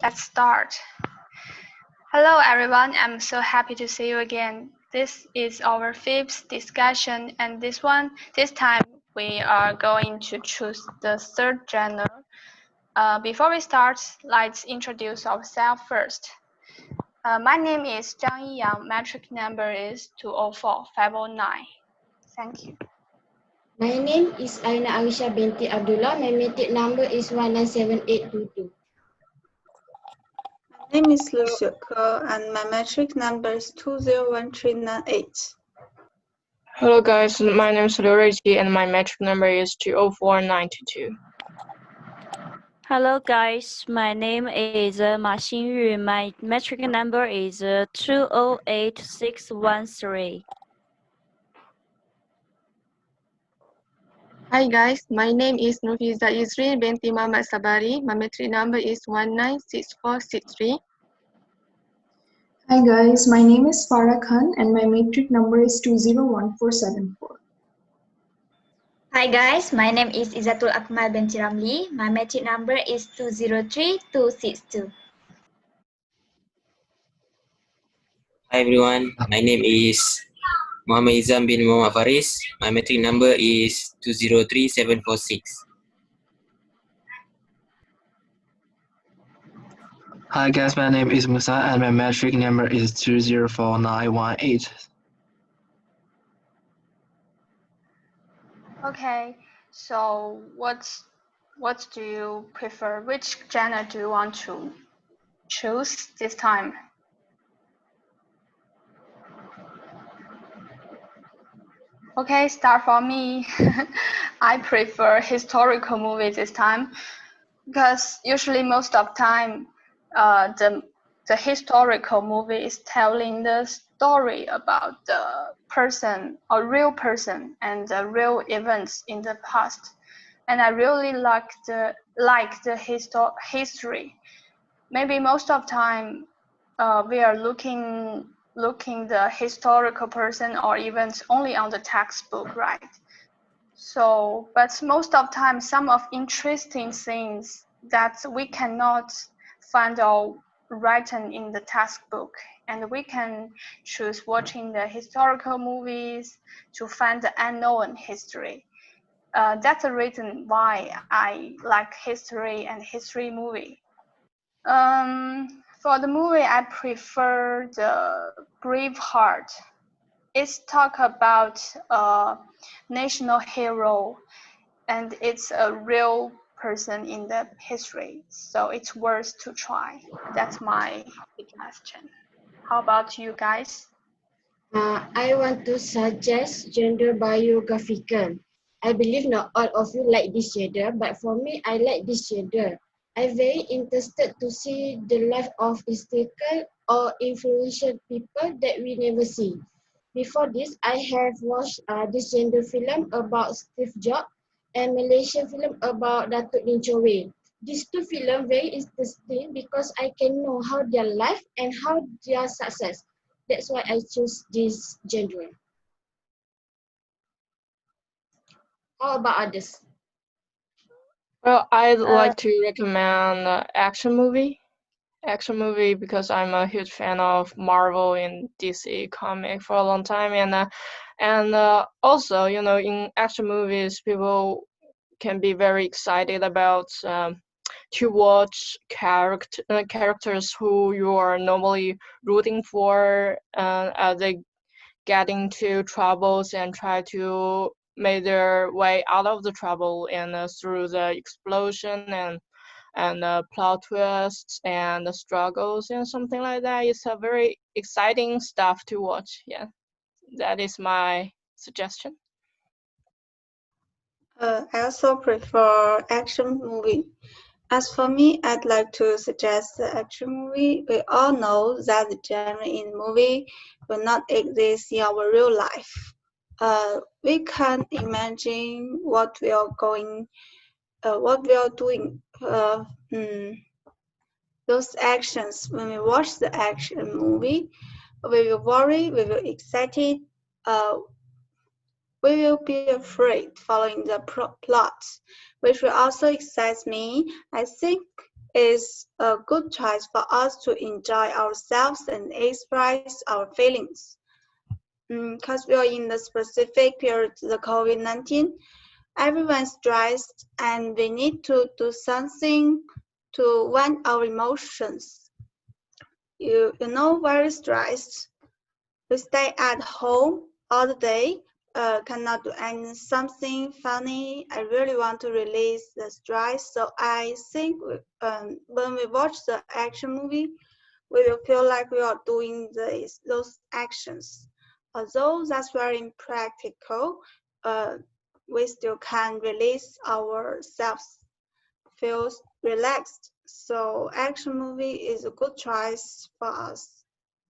Let's start. Hello everyone, I'm so happy to see you again. This is our fifth discussion, and this time we are going to choose the third genre. Before we start, let's introduce ourselves first. My name is Zhang Yiyang, metric number is 204509. Thank you. My name is Aina Aisha binti Abdullah. My metric number is 197822. My name is Lu Xueke, and my metric number is 201398. Hello guys, my name is Liu Ruiqi and my metric number is 204922. Hello guys, my name is Ma Xinyu. My metric number is 208613. Hi guys, my name is Nufiza Izri binti Muhammad Sabari. My metric number is 196463. Hi guys, my name is Farah Khan and my metric number is 201474. Hi guys, my name is Izatul Akmal binti Ramli. My metric number is 203262. Hi everyone, my name is Muhammad Izam bin Muhammad Faris. My metric number is 203746. Hi guys, my name is Musa and my metric number is 204918. Okay, so what do you prefer? Which genre do you want to choose this time? Okay, start for me. I prefer historical movies this time because usually most of time, the historical movie is telling the story about the person, a real person, and the real events in the past, and I really like the history. Maybe most of time, we are looking the historical person or events only on the textbook, right? So, but most of time, some of interesting things that we cannot find or written in the textbook, and we can choose watching the historical movies to find the unknown history. That's the reason why I like history and history movie. For the movie, I prefer the Braveheart. It's talk about a national hero, and it's a real person in the history, so it's worth to try. That's my suggestion. How about you guys? I want to suggest gender biographical. I believe not all of you like this genre, but for me, I like this genre. I'm very interested to see the life of historical or influential people that we never see. Before this, I have watched this gender film about Steve Jobs and Malaysian film about Datuk Lim Chor Wei. These two films very interesting because I can know how their life and how their success. That's why I choose this genre. How about others? Well, I'd like to recommend action movie because I'm a huge fan of Marvel and DC comic for a long time, and also in action movies people can be very excited about to watch characters who you are normally rooting for as they get into troubles and try to make their way out of the trouble and through the explosion and plot twists and the struggles and something like that. It's a very exciting stuff to watch. Yeah, that is my suggestion. I also prefer action movie. As for me, I'd like to suggest the action movie. We all know that the genre in movie will not exist in our real life. We can imagine what we are doing. Those actions. When we watch the action movie, we will worry, we will excited, we will be afraid following the plot, which will also excite me. I think is a good choice for us to enjoy ourselves and express our feelings. Because we are in the specific period, the COVID-19, everyone's stressed and we need to do something to vent our emotions. You know, very stressed. We stay at home all the day, cannot do something funny. I really want to release the stress. So I think when we watch the action movie, we will feel like we are doing those actions. Although that's very impractical, we still can release ourselves, feel relaxed. So action movie is a good choice for us.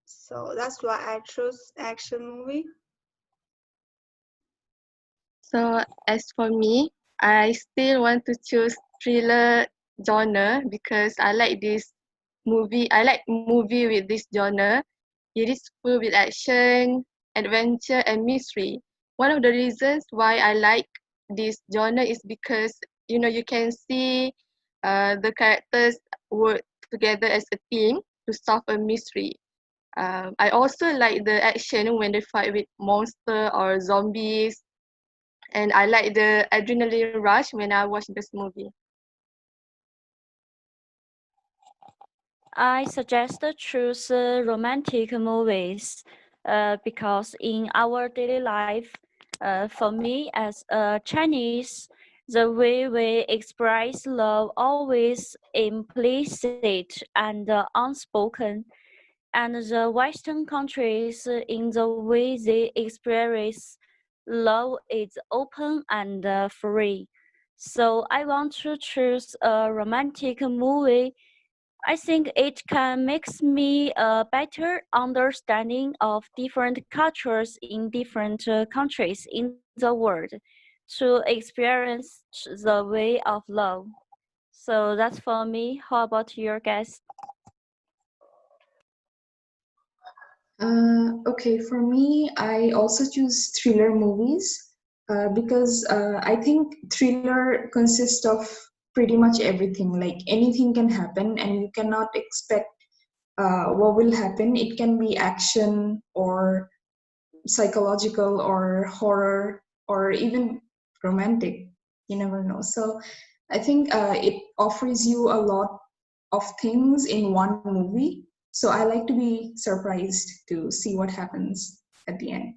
So that's why I choose action movie. So as for me, I still want to choose thriller genre because I like this movie. I like movie with this genre. It is full with action, adventure, and mystery. One of the reasons why I like this genre is because you can see the characters work together as a team to solve a mystery. I also like the action when they fight with monster or zombies, and I like the adrenaline rush when I watch this movie. I suggest to choose romantic movies because in our daily life, for me as a Chinese, the way we express love always implicit and unspoken, and the Western countries in the way they express love is open and free. So I want to choose a romantic movie. I think it can make me a better understanding of different cultures in different countries in the world to experience the way of love. So that's for me. How about your guest? Okay, for me, I also choose thriller movies because I think thriller consists of pretty much everything. Like anything can happen, and you cannot expect what will happen. It can be action or psychological or horror or even romantic. You never know. So I think it offers you a lot of things in one movie. So I like to be surprised to see what happens at the end.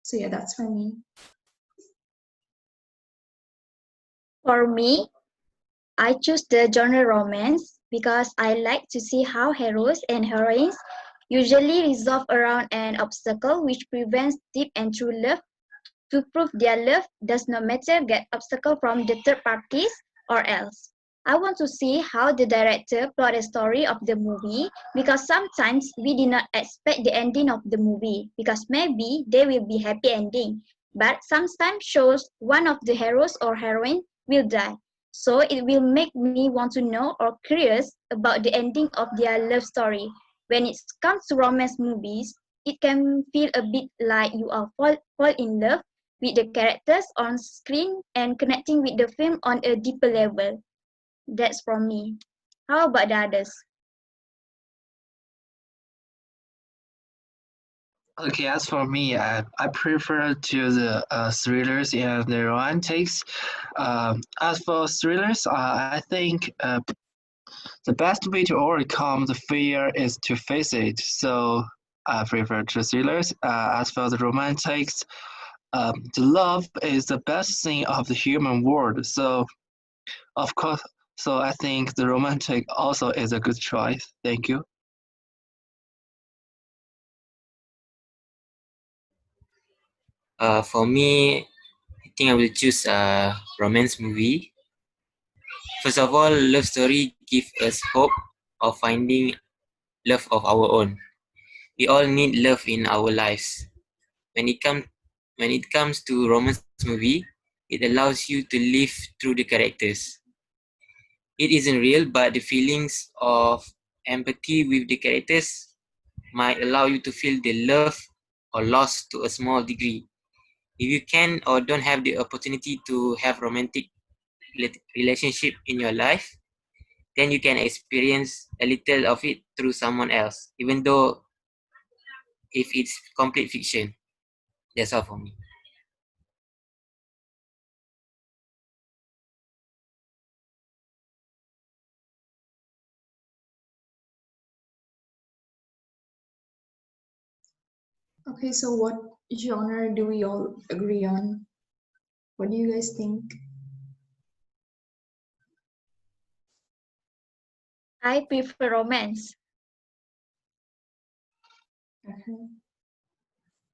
So yeah, that's for me. For me, I choose the genre romance because I like to see how heroes and heroines usually resolve around an obstacle which prevents deep and true love. To prove their love does not matter get obstacle from the third parties or else. I want to see how the director plot the story of the movie because sometimes we did not expect the ending of the movie because maybe they will be happy ending. But sometimes shows one of the heroes or heroine will die. So it will make me want to know or curious about the ending of their love story. When it comes to romance movies, it can feel a bit like you are fall in love with the characters on screen and connecting with the film on a deeper level. That's from me. How about the others? Okay, as for me, I prefer to the thrillers and the romantics. As for thrillers, I think the best way to overcome the fear is to face it. So I prefer to thrillers. As for the romantics, the love is the best thing of the human world. So of course, so I think the romantic also is a good choice. Thank you. For me, I think I will choose a romance movie. First of all, love story give us hope of finding love of our own. We all need love in our lives. When it comes to romance movie, it allows you to live through the characters. It isn't real, but the feelings of empathy with the characters might allow you to feel the love or loss to a small degree. If you can or don't have the opportunity to have romantic relationship in your life, then you can experience a little of it through someone else, even though if it's complete fiction. That's all for me. Okay, so what genre do we all agree on? What do you guys think? I prefer romance. Okay.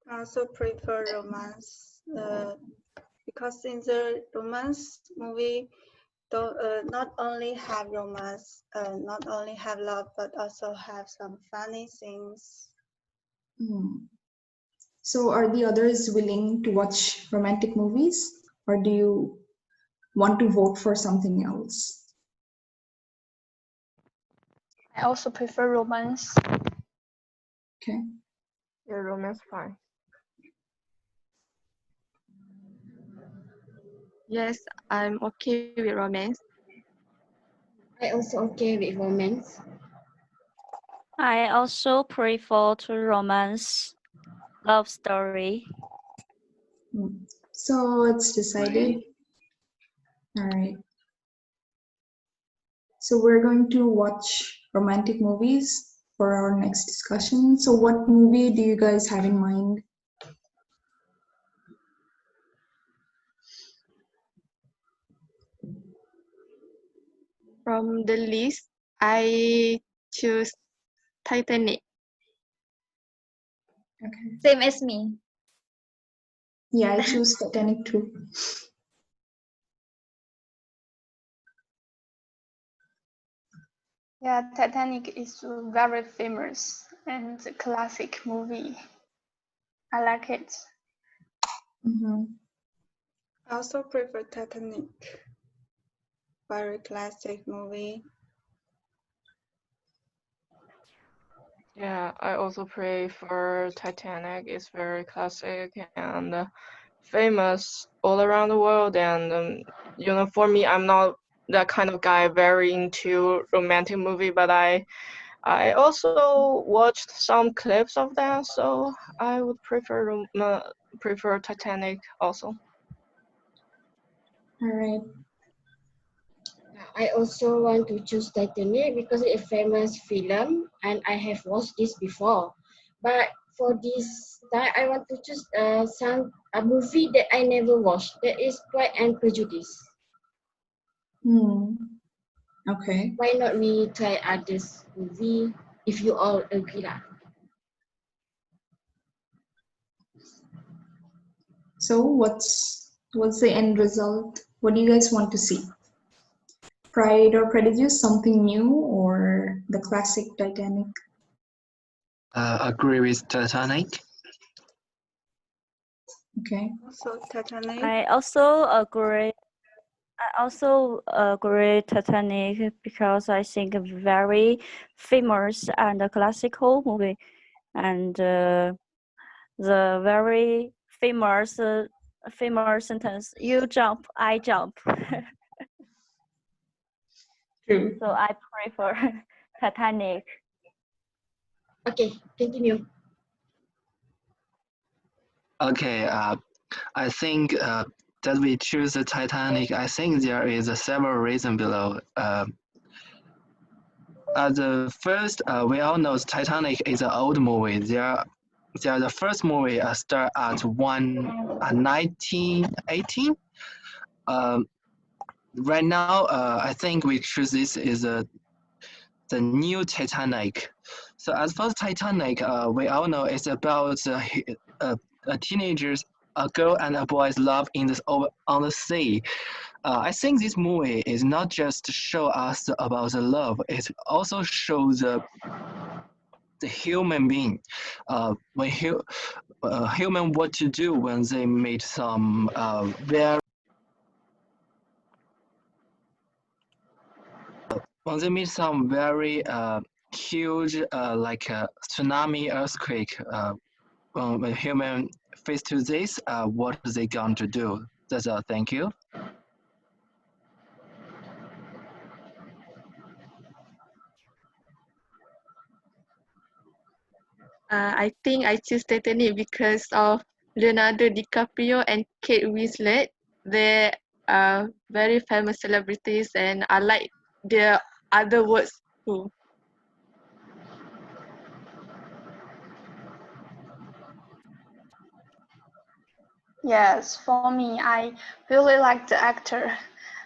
I also prefer romance because in the romance movie, not only have romance, not only have love, but also have some funny things. So are the others willing to watch romantic movies, or do you want to vote for something else? I also prefer romance. Okay. Yeah, romance fine. Yes, I'm okay with romance. I also okay with romance. I also prefer to romance love story. So it's decided. All right. So we're going to watch romantic movies for our next discussion. So what movie do you guys have in mind? From the list, I choose Titanic. Okay. Same as me. Yeah, I choose Titanic too. Yeah, Titanic is a very famous and classic movie. I like it. I also prefer Titanic. Very classic movie. Yeah, I also prefer Titanic. It's very classic and famous all around the world. And for me, I'm not that kind of guy very into romantic movie, but I also watched some clips of that, so I would prefer Titanic also. All right. I also want to choose Titanic because it's a famous film and I have watched this before. But for this time, I want to choose a movie that I never watched. That is Pride and Prejudice. Okay. Why not we try others movie if you all agree lah? So what's the end result? What do you guys want to see? Pride or Prejudice, something new, or the classic Titanic? Agree with Titanic. Okay. Also Titanic. I also agree. Titanic because I think a very famous and a classical movie, and the very famous sentence "You jump, I jump." True. So I prefer Titanic. Okay, continue. Okay, I think that we choose the Titanic. I think there is several reasons below. The first, we all know Titanic is an old movie. The first movie start at 1918. Right now, I think we choose this is the new Titanic. So as for Titanic, we all know it's about teenagers, a girl and a boy's love on the sea. I think this movie is not just to show us about the love; it also shows the human being, when human what to do when they meet some very huge like a tsunami earthquake. When human face to this, what are they going to do? That's all. Thank you. I think I choose Titanic because of Leonardo DiCaprio and Kate Winslet. They are very famous celebrities, and I like their other words too. Yes, for me, I really like the actor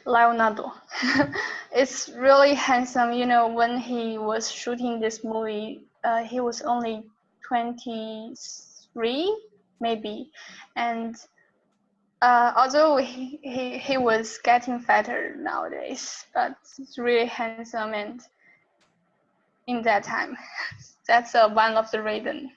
Leonardo. It's really handsome. You know, when he was shooting this movie, he was only 23, maybe, and although he was getting fatter nowadays, but he's really handsome and in that time, that's one of the reasons.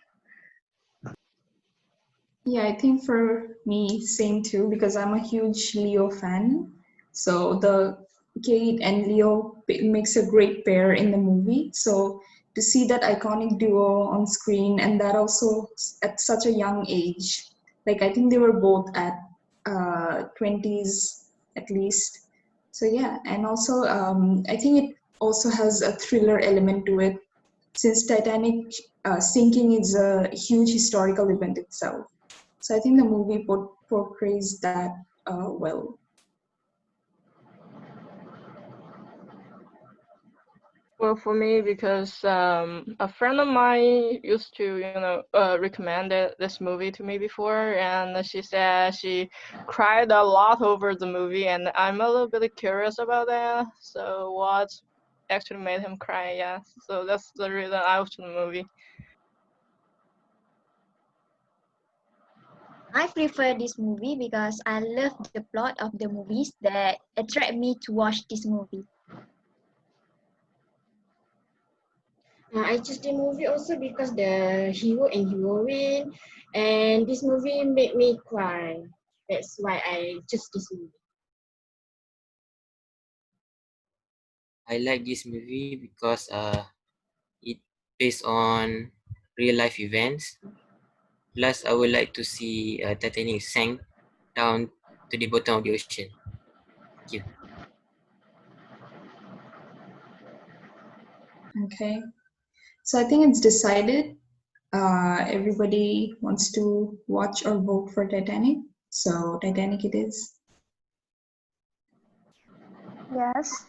Yeah, I think for me, same too, because I'm a huge Leo fan. So the Kate and Leo makes a great pair in the movie. So to see that iconic duo on screen and that also at such a young age, like I think they were both at 20s at least. So yeah, and also I think it also has a thriller element to it, since Titanic sinking is a huge historical event itself. So I think the movie portrays that well. Well, for me, because a friend of mine used to, recommended this movie to me before, and she said she cried a lot over the movie, and I'm a little bit curious about that. So what actually made him cry? Yeah, so that's the reason I watched the movie. I prefer this movie because I love the plot of the movies that attract me to watch this movie. I choose the movie also because the hero and heroine, and this movie made me cry. That's why I choose this movie. I like this movie because it based on real life events. Plus, I would like to see Titanic sank down to the bottom of the ocean. Thank you. Okay, so I think it's decided. Everybody wants to watch or vote for Titanic, so Titanic it is. Yes.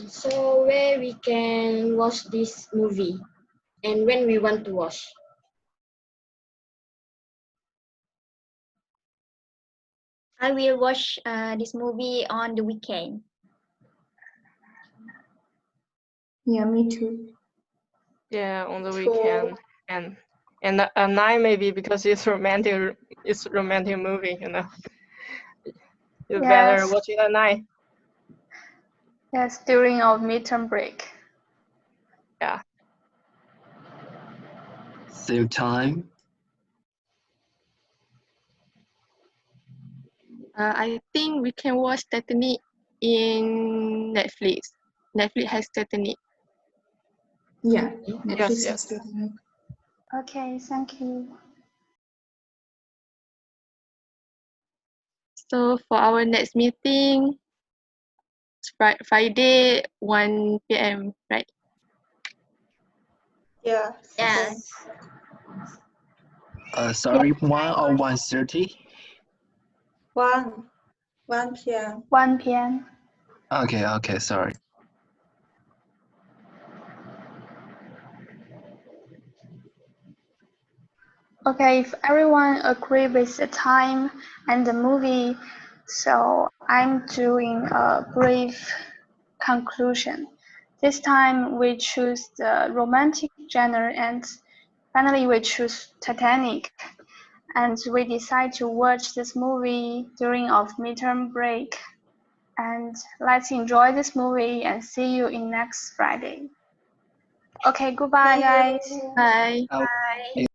So where we can watch this movie and when we want to watch. I will watch this movie on the weekend. Yeah, me too. Yeah, on the weekend, and at night maybe because it's romantic. It's a romantic movie, You better Yes. watch it at night. Yes, during our midterm break. Yeah. Save time. I think we can watch Titanic in Netflix. Netflix has Titanic. Yeah, Yes, Netflix yes. has Titanic. Okay, thank you. So for our next meeting, Friday 1 p.m. right? Yeah. Yes. Sorry, 1 or 1:30? 1 p.m. 1 p.m. Okay, sorry. Okay, if everyone agree with the time and the movie, so I'm doing a brief conclusion. This time we choose the romantic genre and finally we choose Titanic. And we decide to watch this movie during our midterm break. And let's enjoy this movie and see you in next Friday. Okay, goodbye guys. Bye. Oh, Bye.